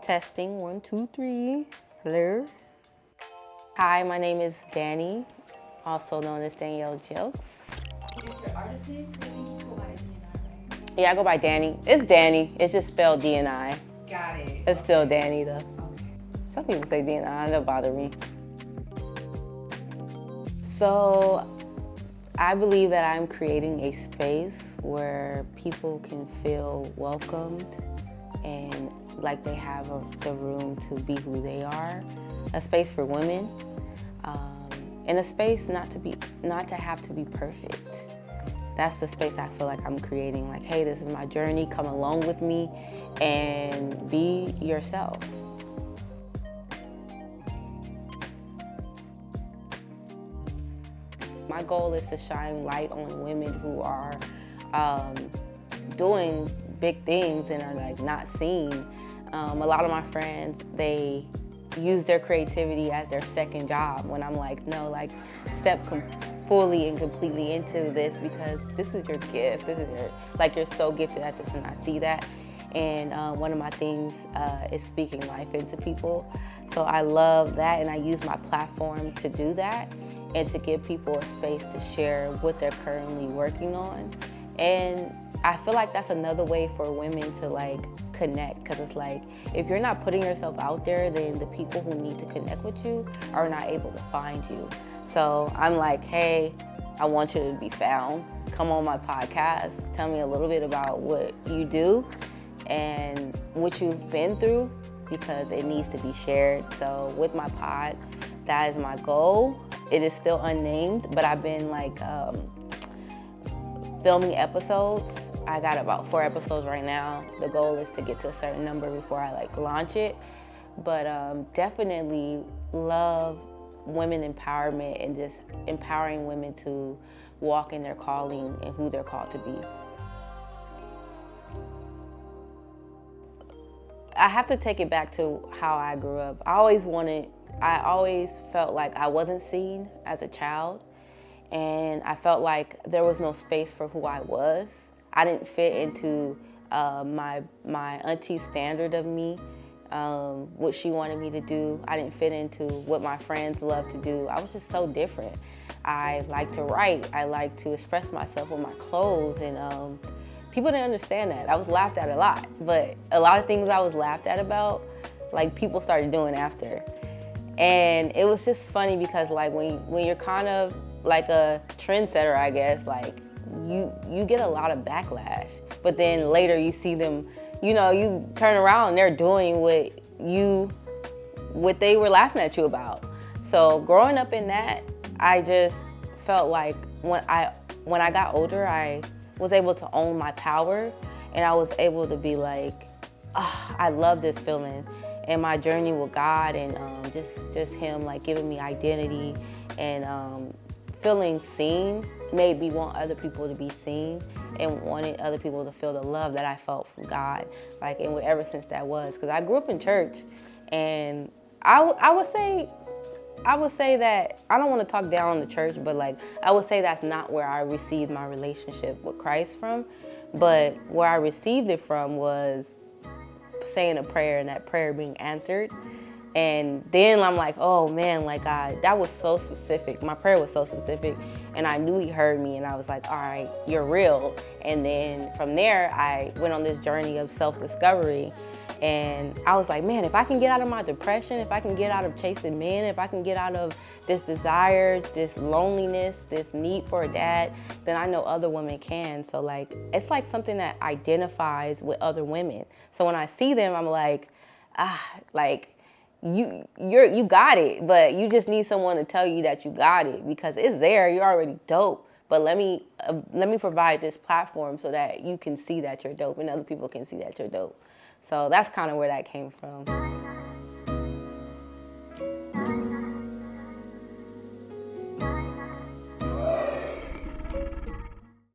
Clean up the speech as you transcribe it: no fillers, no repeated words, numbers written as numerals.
Testing, 1, 2, 3. Hello. Hi, my name is Danny, also known as Danielle Jokes. Is your artist name? Because I think you go by DNI, right? Yeah, I go by Danny. It's Danny. It's just spelled DNI. Got it. It's still Danny though. Okay. Some people say DNI, it don't bother me. So, I believe that I'm creating a space where people can feel welcomed and like they have the room to be who they are. A space for women, and a space not to have to be perfect. That's the space I feel like I'm creating. Like, hey, this is my journey. Come along with me and be yourself. My goal is to shine light on women who are doing big things and are like not seen. A lot of my friends, they use their creativity as their second job when I'm like, no, like step fully and completely into this because this is your gift. This is you're so gifted at this, and I see that. And one of my things is speaking life into people. So I love that, and I use my platform to do that and to give people a space to share what they're currently working on. And I feel like that's another way for women to like connect, because it's like if you're not putting yourself out there, then the people who need to connect with you are not able to find you. So I'm like, hey, I want you to be found. Come on my podcast. Tell me a little bit about what you do and what you've been through, because it needs to be shared. So with my pod, that is my goal. It is still unnamed, but I've been like filming episodes. I got about 4 episodes right now. The goal is to get to a certain number before I like launch it. But definitely love women empowerment and just empowering women to walk in their calling and who they're called to be. I have to take it back to how I grew up. I always felt like I wasn't seen as a child, and I felt like there was no space for who I was. I didn't fit into my auntie's standard of me, what she wanted me to do. I didn't fit into what my friends loved to do. I was just so different. I like to write. I like to express myself with my clothes, and people didn't understand that. I was laughed at a lot, but a lot of things I was laughed at about, like people started doing after. And it was just funny because like when you're kind of like a trendsetter, I guess, like you get a lot of backlash. But then later you see them, you turn around and they're doing what they were laughing at you about. So growing up in that, I just felt like when I got older, I was able to own my power, and I was able to be like, oh, I love this feeling. And my journey with God, and just Him like giving me identity and feeling seen made me want other people to be seen and wanted other people to feel the love that I felt from God. Like, and whatever since that was, because I grew up in church, and I would say that I don't want to talk down on the church, but like I would say that's not where I received my relationship with Christ from. But where I received it from was saying a prayer and that prayer being answered. And then I'm like, oh man, like God, that was so specific. My prayer was so specific, and I knew He heard me, and I was like, all right, you're real. And then from there, I went on this journey of self-discovery, and I was like, man, if I can get out of my depression, if I can get out of chasing men, if I can get out of this desire, this loneliness, this need for a dad, then I know other women can. So like, it's like something that identifies with other women. So when I see them, I'm like, like, you got it, but you just need someone to tell you that you got it, because it's there. You're already dope. But let me provide this platform so that you can see that you're dope and other people can see that you're dope. So that's kind of where that came from.